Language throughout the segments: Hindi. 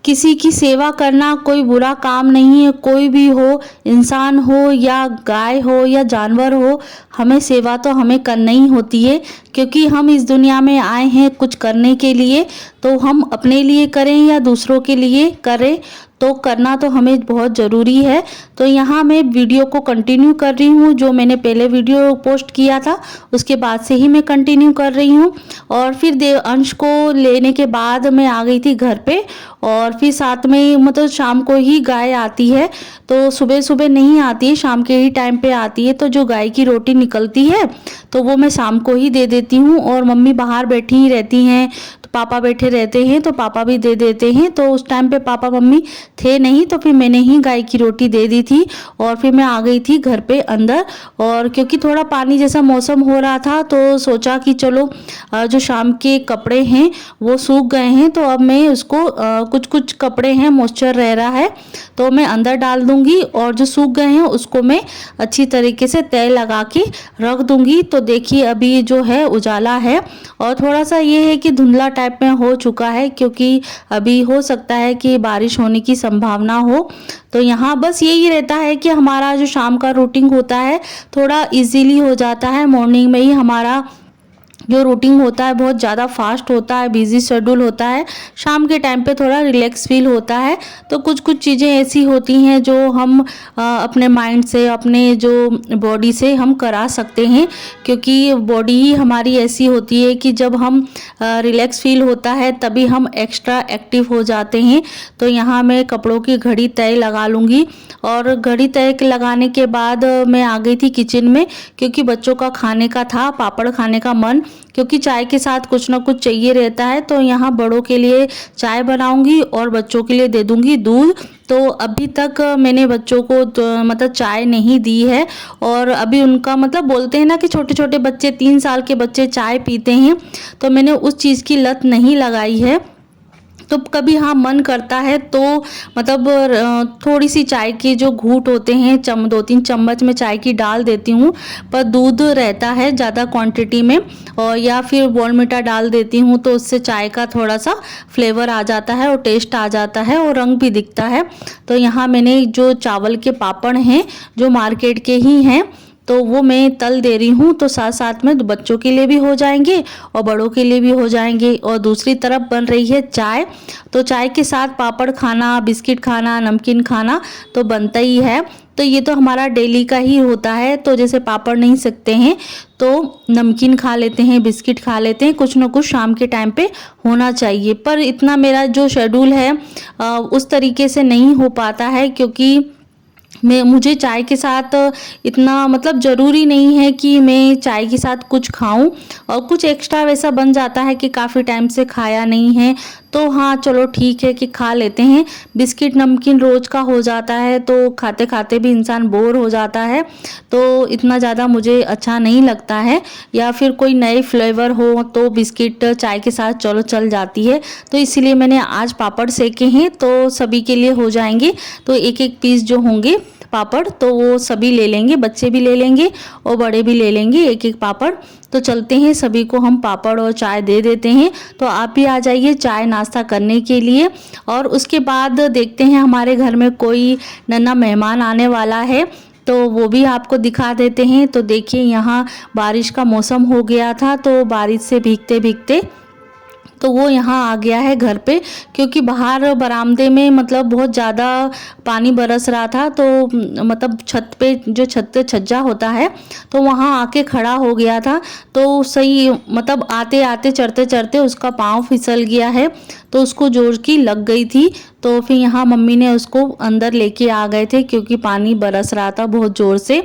किसी की सेवा करना कोई बुरा काम नहीं है। कोई भी हो, इंसान हो या गाय हो या जानवर हो, हमें सेवा तो हमें करनी ही होती है, क्योंकि हम इस दुनिया में आए हैं कुछ करने के लिए। तो हम अपने लिए करें या दूसरों के लिए करें, तो करना तो हमें बहुत ज़रूरी है। तो यहाँ मैं वीडियो को कंटिन्यू कर रही हूँ, जो मैंने पहले वीडियो पोस्ट किया था उसके बाद से ही मैं कंटिन्यू कर रही हूँ। और फिर देवांश को लेने के बाद मैं आ गई थी घर पे। और फिर साथ में मतलब शाम को ही गाय आती है, तो सुबह सुबह नहीं आती है, शाम के ही टाइम पे आती है। तो जो गाय की रोटी निकलती है तो वो मैं शाम को ही दे देती हूँ। और मम्मी बाहर बैठी ही रहती हैं, तो पापा बैठे रहते हैं तो पापा भी दे देते हैं। तो उस टाइम पे पापा मम्मी थे नहीं, तो फिर मैंने ही गाय की रोटी दे दी थी। और फिर मैं आ गई थी घर पे अंदर। और क्योंकि थोड़ा पानी जैसा मौसम हो रहा था, तो सोचा कि चलो जो शाम के कपड़े हैं वो सूख गए हैं, तो अब मैं उसको कुछ कुछ कपड़े हैं मॉइस्चर रह रहा है तो मैं अंदर डाल दूंगी, और जो सूख गए हैं उसको मैं अच्छी तरीके से तय लगा के रख दूंगी। तो देखिए अभी जो है उजाला है, और थोड़ा सा ये है कि धुंधला टाइप में हो चुका है, क्योंकि अभी हो सकता है कि बारिश होने की संभावना हो। तो यहाँ बस यही रहता है कि हमारा जो शाम का रूटीन होता है थोड़ा इजीली हो जाता है। मॉर्निंग में ही हमारा जो रूटीन होता है बहुत ज़्यादा फास्ट होता है, बिजी शेड्यूल होता है। शाम के टाइम पे थोड़ा रिलैक्स फील होता है। तो कुछ कुछ चीज़ें ऐसी होती हैं जो हम अपने माइंड से, अपने जो बॉडी से हम करा सकते हैं, क्योंकि बॉडी ही हमारी ऐसी होती है कि जब हम रिलैक्स फील होता है तभी हम एक्स्ट्रा एक्टिव हो जाते हैं। तो यहाँ मैं कपड़ों की घड़ी तय लगा लूँगी। और घड़ी तय लगाने के बाद मैं आ गई थी किचन में, क्योंकि बच्चों का खाने का था, पापड़ खाने का मन, क्योंकि चाय के साथ कुछ ना कुछ चाहिए रहता है। तो यहाँ बड़ों के लिए चाय बनाऊंगी और बच्चों के लिए दे दूंगी दूध। तो अभी तक मैंने बच्चों को मतलब चाय नहीं दी है। और अभी उनका मतलब बोलते हैं ना कि छोटे छोटे बच्चे, 3 साल के बच्चे चाय पीते हैं, तो मैंने उस चीज़ की लत नहीं लगाई है। तो कभी हाँ मन करता है तो मतलब थोड़ी सी चाय के जो घूंट होते हैं 2-3 चम्मच में चाय की डाल देती हूँ, पर दूध रहता है ज़्यादा क्वांटिटी में, और या फिर बॉर्नविटा डाल देती हूँ, तो उससे चाय का थोड़ा सा फ्लेवर आ जाता है और टेस्ट आ जाता है और रंग भी दिखता है। तो यहाँ मैंने जो चावल के पापड़ हैं जो मार्केट के ही हैं, तो वो मैं तल दे रही हूँ, तो साथ साथ में बच्चों के लिए भी हो जाएंगे और बड़ों के लिए भी हो जाएंगे। और दूसरी तरफ बन रही है चाय, तो चाय के साथ पापड़ खाना, बिस्किट खाना, नमकीन खाना तो बनता ही है। तो ये तो हमारा डेली का ही होता है। तो जैसे पापड़ नहीं सकते हैं तो नमकीन खा लेते हैं, बिस्किट खा लेते हैं, कुछ ना कुछ शाम के टाइम पे होना चाहिए। पर इतना मेरा जो शेड्यूल है उस तरीके से नहीं हो पाता है, क्योंकि मुझे चाय के साथ इतना मतलब ज़रूरी नहीं है कि मैं चाय के साथ कुछ खाऊं, और कुछ एक्स्ट्रा वैसा बन जाता है कि काफ़ी टाइम से खाया नहीं है, तो हाँ चलो ठीक है कि खा लेते हैं। बिस्किट नमकीन रोज़ का हो जाता है, तो खाते खाते भी इंसान बोर हो जाता है, तो इतना ज़्यादा मुझे अच्छा नहीं लगता है। या फिर कोई नए फ्लेवर हो तो बिस्किट चाय के साथ चलो चल जाती है। तो इसीलिए मैंने आज पापड़ सेके हैं, तो सभी के लिए हो जाएंगे। तो एक एक पीस जो होंगे पापड़ तो वो सभी ले लेंगे, बच्चे भी ले लेंगे और बड़े भी ले लेंगे एक एक पापड़। तो चलते हैं, सभी को हम पापड़ और चाय दे देते हैं। तो आप भी आ जाइए चाय नाश्ता करने के लिए। और उसके बाद देखते हैं हमारे घर में कोई नन्हा मेहमान आने वाला है, तो वो भी आपको दिखा देते हैं। तो देखिए यहाँ बारिश का मौसम हो गया था, तो बारिश से भीगते भीगते तो वो यहाँ आ गया है घर पे, क्योंकि बाहर बरामदे में मतलब बहुत ज़्यादा पानी बरस रहा था। तो मतलब छत पे जो छत पे छज्जा होता है तो वहाँ आके खड़ा हो गया था। तो सही मतलब आते आते चढ़ते चढ़ते उसका पाँव फिसल गया है, तो उसको जोर की लग गई थी। तो फिर यहाँ मम्मी ने उसको अंदर लेके आ गए थे, क्योंकि पानी बरस रहा था बहुत ज़ोर से।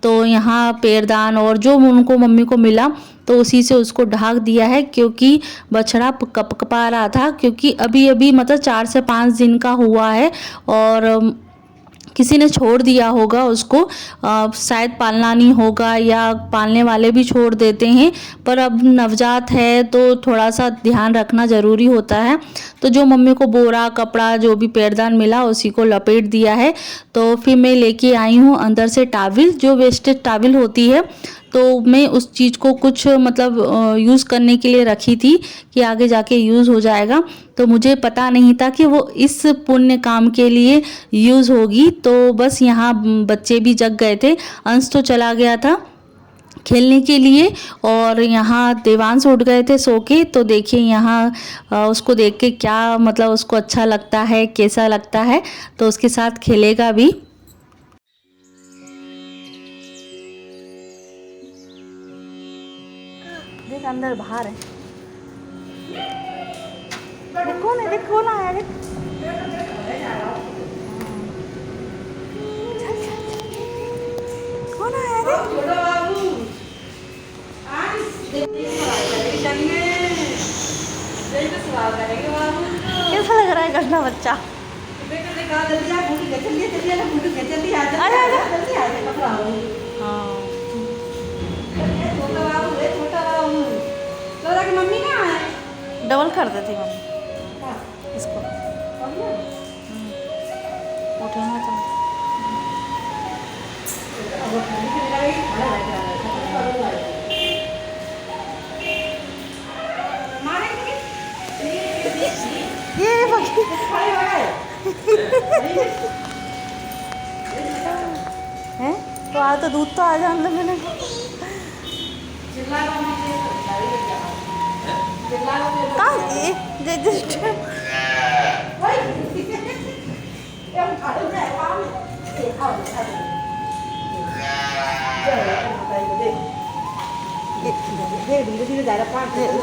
तो यहाँ पैरदान और जो उनको मम्मी को मिला तो उसी से उसको ढक दिया है, क्योंकि बछड़ा कपकपा रहा था, क्योंकि अभी अभी मतलब 4 से 5 दिन का हुआ है और किसी ने छोड़ दिया होगा उसको, शायद पालना नहीं होगा या पालने वाले भी छोड़ देते हैं। पर अब नवजात है तो थोड़ा सा ध्यान रखना ज़रूरी होता है। तो जो मम्मी को बोरा कपड़ा जो भी पैरदान मिला उसी को लपेट दिया है। तो फिर मैं लेके आई हूँ अंदर से टाविल, जो वेस्टेज टाविल होती है, तो मैं उस चीज़ को कुछ मतलब यूज़ करने के लिए रखी थी कि आगे जाके यूज़ हो जाएगा। तो मुझे पता नहीं था कि वो इस पुण्य काम के लिए यूज़ होगी। तो बस यहाँ बच्चे भी जग गए थे, अंश तो चला गया था खेलने के लिए और यहाँ देवांश उठ गए थे सो के। तो देखिए यहाँ उसको देख के क्या मतलब उसको अच्छा लगता है, कैसा लगता है, तो उसके साथ खेलेगा भी। देख अंदर बाहर है, देख कौन है, देख कौन आया, देख कौन आया, कैसा लग रहा है गंदा बच्चा। मम्मी कहाँ है? डबल कर देती मम्मी इसको, उठेगा तो ये हैं तो आ, तो दूध तो आ जा अंदर मैंने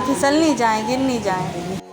फिसल नहीं जाए, गिर नहीं जाए।